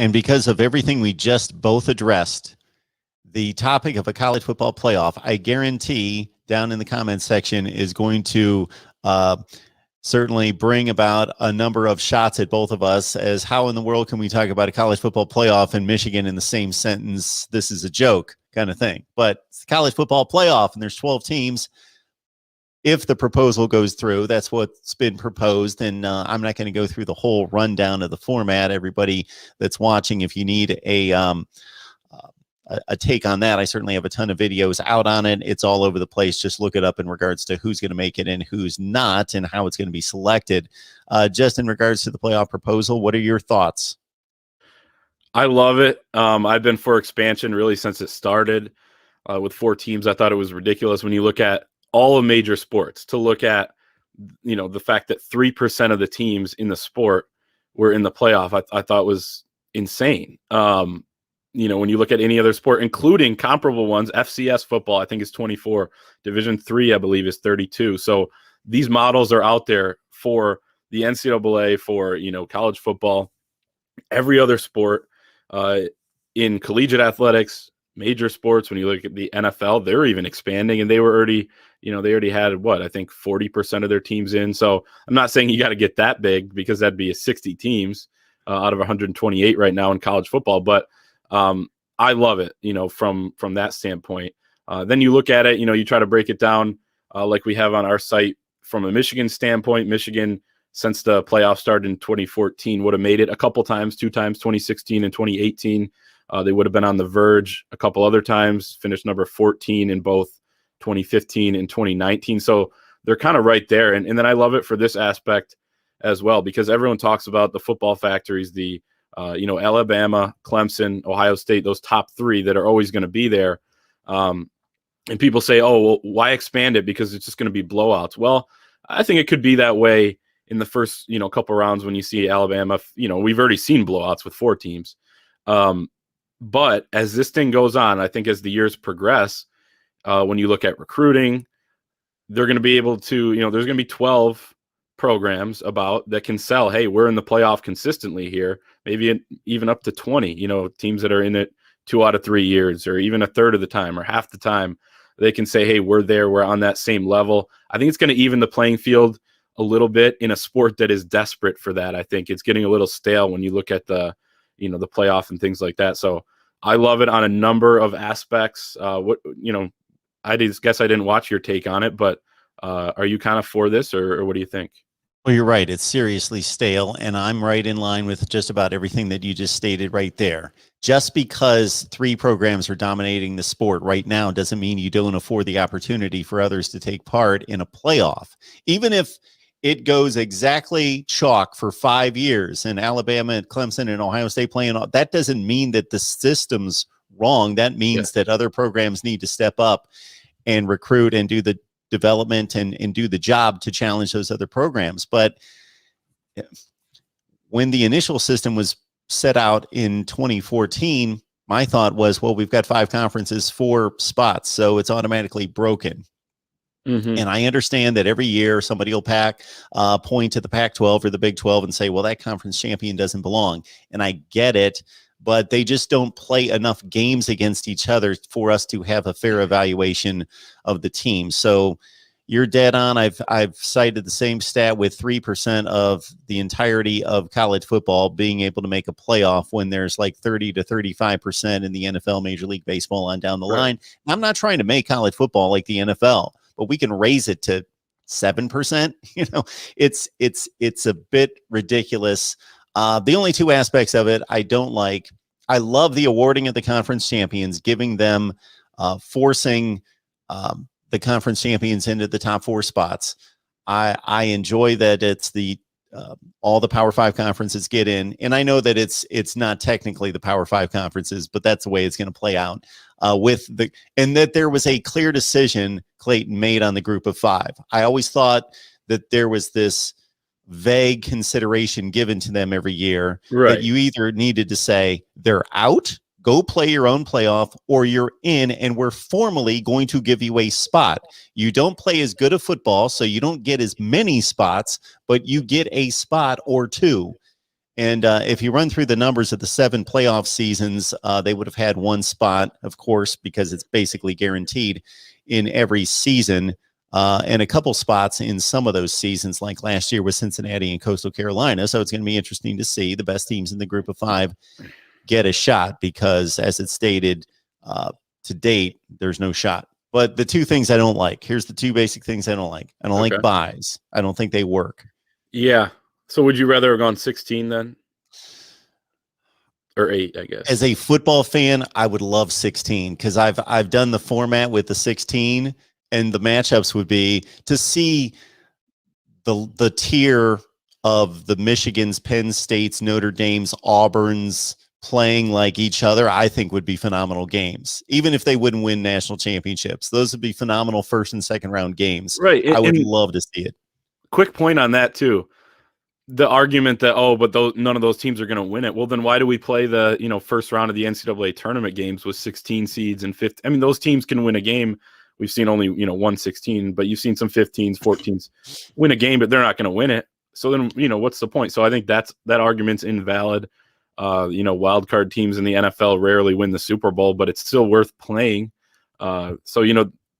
And because of everything we just both addressed, the topic of a college football playoff, I guarantee down in the comments section is going to certainly bring about a number of shots at both of us as how in the world can we talk about a college football playoff in Michigan in the same sentence? This is a joke kind of thing. But it's a college football playoff and there's 12 teams. If the proposal goes through, that's what's been proposed. And I'm not going to go through the whole rundown of the format. Everybody that's watching, if you need a take on that, I certainly have a ton of videos out on it. It's all over the place. Just look it up in regards to who's going to make it and who's not and how it's going to be selected. Just in regards to the playoff proposal, what are your thoughts? I love it. I've been for expansion really since it started with 4 teams. I thought it was ridiculous when you look at all of major sports to look at, the fact that 3% of the teams in the sport were in the playoff. I thought was insane. When you look at any other sport, including comparable ones, FCS football, I think is 24. Division III, I believe, is 32. So these models are out there for the NCAA, for, college football, every other sport, in collegiate athletics, major sports. When you look at the NFL, they're even expanding, and they were already, they already had I think 40% of their teams in. So I'm not saying you got to get that big because that'd be 60 teams out of 128 right now in college football. But I love it, from that standpoint. Then you look at it, you try to break it down like we have on our site from a Michigan standpoint. Michigan, since the playoff started in 2014, would have made it a couple times, 2 times, 2016 and 2018. They would have been on the verge a couple other times, finished number 14 in both 2015 and 2019. So they're kind of right there. And then I love it for this aspect as well, because everyone talks about the football factories, the Alabama, Clemson, Ohio State, those top 3 that are always going to be there. And people say, oh, well, why expand it? Because it's just going to be blowouts. Well, I think it could be that way in the first, couple rounds when you see Alabama. We've already seen blowouts with 4 teams. But as this thing goes on, I think as the years progress, when you look at recruiting, they're going to be able to, there's going to be 12 programs that can sell, hey, we're in the playoff consistently here, maybe even up to 20, teams that are in it 2 out of 3 years, or even a third of the time or half the time. They can say, hey, we're there, we're on that same level. I think it's going to even the playing field a little bit in a sport that is desperate for that. I think it's getting a little stale when you look at the playoff and things like that. So I love it on a number of aspects. I guess I didn't watch your take on it, but are you kind of for this, or what do you think? Well, you're right. It's seriously stale, and I'm right in line with just about everything that you just stated right there. Just because 3 programs are dominating the sport right now doesn't mean you don't afford the opportunity for others to take part in a playoff. Even if it goes exactly chalk for 5 years and Alabama and Clemson and Ohio State playing, that doesn't mean that the system's wrong. That means that other programs need to step up and recruit and do the development and do the job to challenge those other programs. But when the initial system was set out in 2014, my thought was, well, we've got 5 conferences, 4 spots, so it's automatically broken. Mm-hmm. And I understand that every year somebody will point to the Pac-12 or the Big 12 and say, well, that conference champion doesn't belong. And I get it, but they just don't play enough games against each other for us to have a fair evaluation of the team. So you're dead on. I've cited the same stat with 3% of the entirety of college football being able to make a playoff when there's like 30 to 35% in the NFL, Major League Baseball on down the line. And I'm not trying to make college football like the NFL, but we can raise it to 7%. It's a bit ridiculous. The only 2 aspects of it I don't like. I love the awarding of the conference champions, giving them, forcing the conference champions into the top 4 spots. I enjoy that it's all the Power 5 conferences get in, and I know that it's not technically the Power 5 conferences, but that's the way it's going to play out. And that there was a clear decision Clayton made on the group of 5. I always thought that there was this vague consideration given to them every year that you either needed to say they're out, go play your own playoff, or you're in and we're formally going to give you a spot. You don't play as good a football, so you don't get as many spots, but you get a spot or 2. And if you run through the numbers of the 7 playoff seasons, they would have had one spot, of course, because it's basically guaranteed in every season, and a couple spots in some of those seasons, like last year with Cincinnati and Coastal Carolina. So it's going to be interesting to see the best teams in the group of 5 get a shot, because as it's stated, to date, there's no shot. But the 2 things I don't like, here's the 2 basic things I don't like. I don't like buys. I don't think they work. Yeah. So would you rather have gone 16 then? Or 8, I guess. As a football fan, I would love 16, because I've done the format with the 16, and the matchups would be to see the tier of the Michigans, Penn States, Notre Dames, Auburns playing like each other. I think would be phenomenal games, even if they wouldn't win national championships. Those would be phenomenal first and second round games. Right. I would love to see it. Quick point on that too. The argument that, but none of those teams are going to win it. Well, then why do we play the first round of the NCAA tournament games with 16 seeds and 15? I mean, those teams can win a game. We've seen only 1-16, but you've seen some 15s, 14s win a game, but they're not going to win it. So then what's the point? So I think that argument's invalid. Wild card teams in the NFL rarely win the Super Bowl, but it's still worth playing. So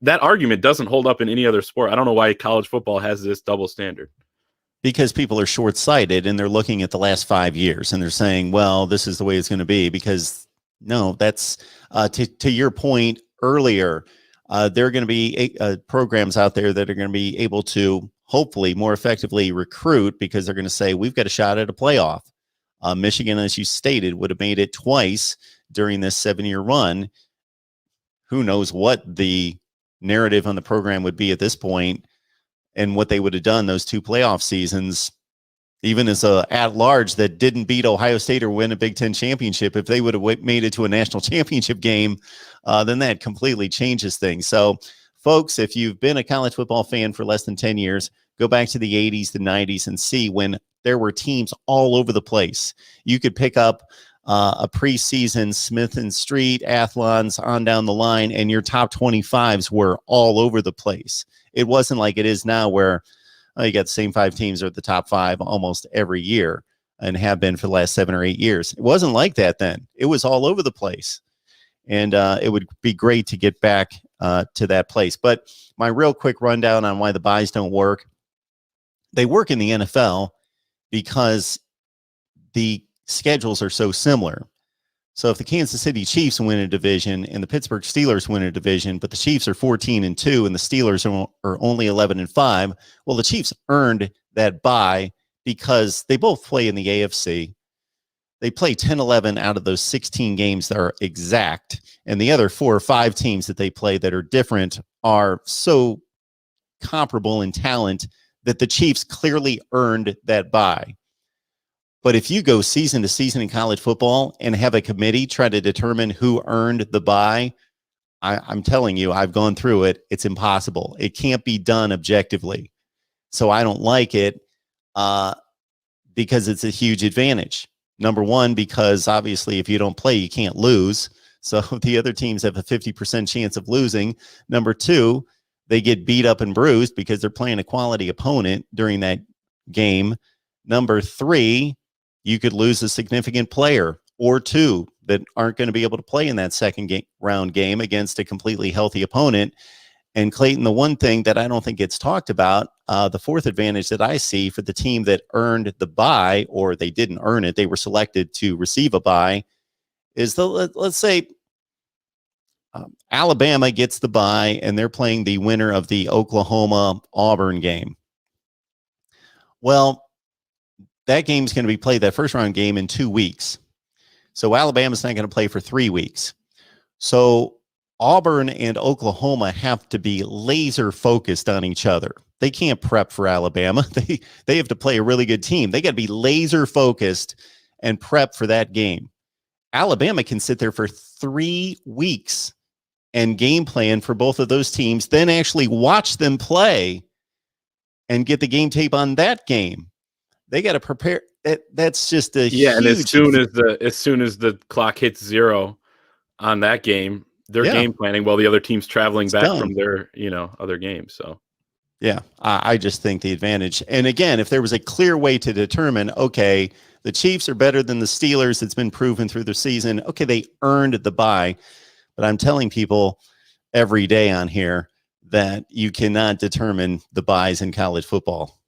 that argument doesn't hold up in any other sport. I don't know why college football has this double standard. Because people are short-sighted and they're looking at the last 5 years and they're saying, well, this is the way it's going to be, because no, that's to your point earlier. There are going to be programs out there that are going to be able to hopefully more effectively recruit, because they're going to say, we've got a shot at a playoff. Michigan, as you stated, would have made it twice during this 7-year run. Who knows what the narrative on the program would be at this point, and what they would have done those 2 playoff seasons, even as a at-large that didn't beat Ohio State or win a Big Ten championship. If they would have made it to a national championship game, then that completely changes things. So, folks, if you've been a college football fan for less than 10 years, go back to the 80s, the 90s, and see when there were teams all over the place. You could pick up a preseason Smith and Street, Athlons, on down the line, and your top 25s were all over the place. It wasn't like it is now, where you got the same 5 teams are at the top 5 almost every year, and have been for the last 7 or 8 years. It wasn't like that then. It was all over the place. And it would be great to get back to that place. But my real quick rundown on why the buys don't work. They work in the NFL because the schedules are so similar. So if the Kansas City Chiefs win a division and the Pittsburgh Steelers win a division, but the Chiefs are 14-2 and the Steelers are only 11-5, well, the Chiefs earned that bye because they both play in the AFC. They play 10-11 out of those 16 games that are exact, and the other 4 or 5 teams that they play that are different are so comparable in talent that the Chiefs clearly earned that bye. But if you go season to season in college football and have a committee try to determine who earned the bye, I'm telling you, I've gone through it. It's impossible. It can't be done objectively. So I don't like it because it's a huge advantage. Number one, because obviously if you don't play, you can't lose. So the other teams have a 50% chance of losing. Number two, they get beat up and bruised because they're playing a quality opponent during that game. Number three, you could lose a significant player or 2 that aren't going to be able to play in that second round game against a completely healthy opponent. And Clayton, the one thing that I don't think gets talked about, the fourth advantage that I see for the team that earned the bye, or they didn't earn it, they were selected to receive a bye, is let's say Alabama gets the bye and they're playing the winner of the Oklahoma-Auburn game. Well, that game's going to be played, that first round game, in 2 weeks. So Alabama's not going to play for 3 weeks. So Auburn and Oklahoma have to be laser focused on each other. They can't prep for Alabama. They have to play a really good team. They got to be laser focused and prep for that game. Alabama can sit there for 3 weeks and game plan for both of those teams, then actually watch them play and get the game tape on that game. They got to prepare. That's just a huge. And as soon as the clock hits 0 on that game, they're game planning while the other team's traveling back from their other games. So Yeah, I just think the advantage. And again, if there was a clear way to determine, okay, the Chiefs are better than the Steelers, it's been proven through the season. Okay, they earned the bye. But I'm telling people every day on here that you cannot determine the buys in college football.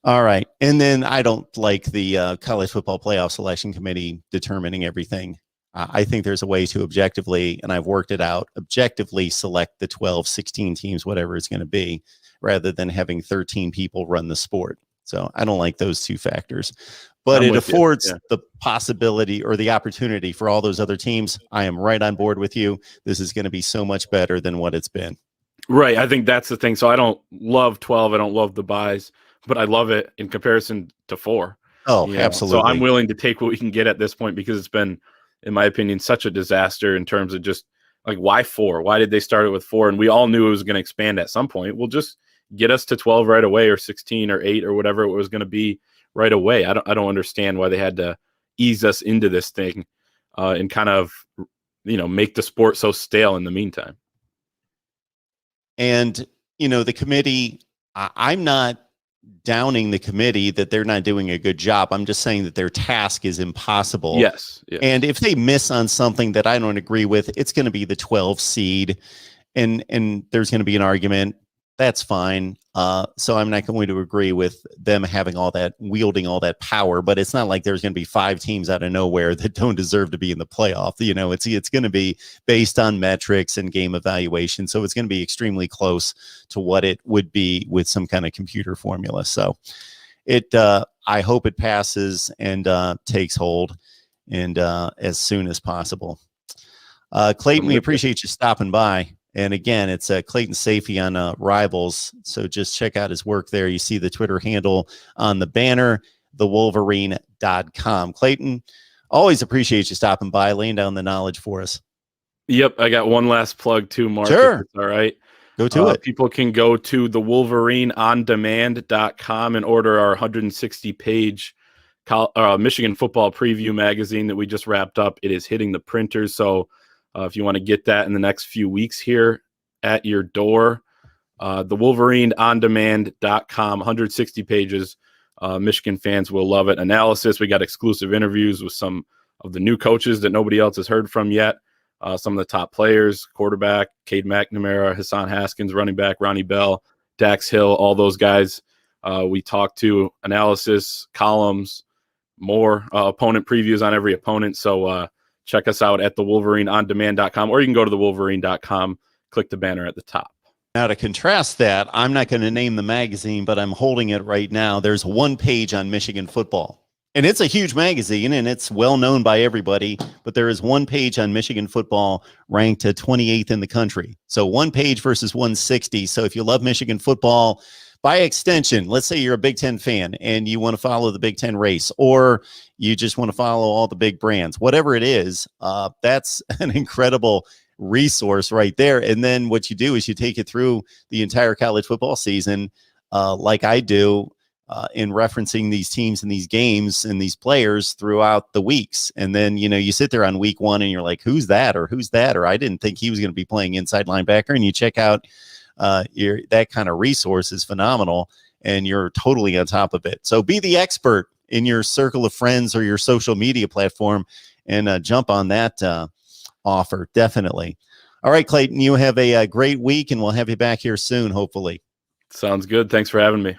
All right. And then I don't like the college football playoff selection committee determining everything. I think there's a way to objectively, and I've worked it out, objectively select the 12, 16 teams, whatever it's going to be, rather than having 13 people run the sport. So I don't like those two factors. But it affords the possibility or the opportunity for all those other teams. I am right on board with you. This is going to be so much better than what it's been. Right. I think that's the thing. So I don't love 12. I don't love the buys, but I love it in comparison to 4. Oh, absolutely. So I'm willing to take what we can get at this point because it's been, in my opinion, such a disaster in terms of just like, why 4? Why did they start it with 4? And we all knew it was going to expand at some point. We'll just get us to 12 right away, or 16 or 8 or whatever it was going to be right away. I don't understand why they had to ease us into this thing and kind of, make the sport so stale in the meantime. And, the committee, I'm not downing the committee that they're not doing a good job. I'm just saying that their task is impossible. Yes. And if they miss on something that I don't agree with, it's going to be the 12 seed and there's going to be an argument. That's fine. So I'm not going to agree with them wielding all that power, but it's not like there's going to be 5 teams out of nowhere that don't deserve to be in the playoff. It's going to be based on metrics and game evaluation. So it's going to be extremely close to what it would be with some kind of computer formula. So I hope it passes and takes hold and as soon as possible. Clayton, we appreciate you stopping by. And again, it's Clayton Safey on Rivals. So just check out his work there. You see the Twitter handle on the banner, thewolverine.com. Clayton, always appreciate you stopping by, laying down the knowledge for us. Yep. I got one last plug too, Mark. Sure. All right. Go to it. People can go to thewolverineondemand.com and order our 160-page Michigan football preview magazine that we just wrapped up. It is hitting the printers. So if you want to get that in the next few weeks here at your door, thewolverineondemand.com, 160 pages. Michigan fans will love it. Analysis. We got exclusive interviews with some of the new coaches that nobody else has heard from yet. Some of the top players, quarterback, Cade McNamara, Hassan Haskins, running back, Ronnie Bell, Dax Hill, all those guys. We talk to analysis, columns, more opponent previews on every opponent. So check us out at thewolverineondemand.com, or you can go to thewolverine.com, click the banner at the top. Now, to contrast that, I'm not going to name the magazine, but I'm holding it right now. There's one page on Michigan football, and it's a huge magazine, and it's well known by everybody, but there is one page on Michigan football ranked 28th in the country. So one page versus 160. So if you love Michigan football, by extension, let's say you're a Big Ten fan and you want to follow the Big Ten race, or you just want to follow all the big brands, whatever it is, that's an incredible resource right there. And then what you do is you take it through the entire college football season, like I do, in referencing these teams and these games and these players throughout the weeks. And then, you sit there on week 1 and you're like, who's that? Or I didn't think he was going to be playing inside linebacker. And you check out that kind of resource is phenomenal, and you're totally on top of it. So be the expert in your circle of friends or your social media platform and jump on that offer. Definitely. All right, Clayton, you have a great week, and we'll have you back here soon, hopefully. Sounds good. Thanks for having me.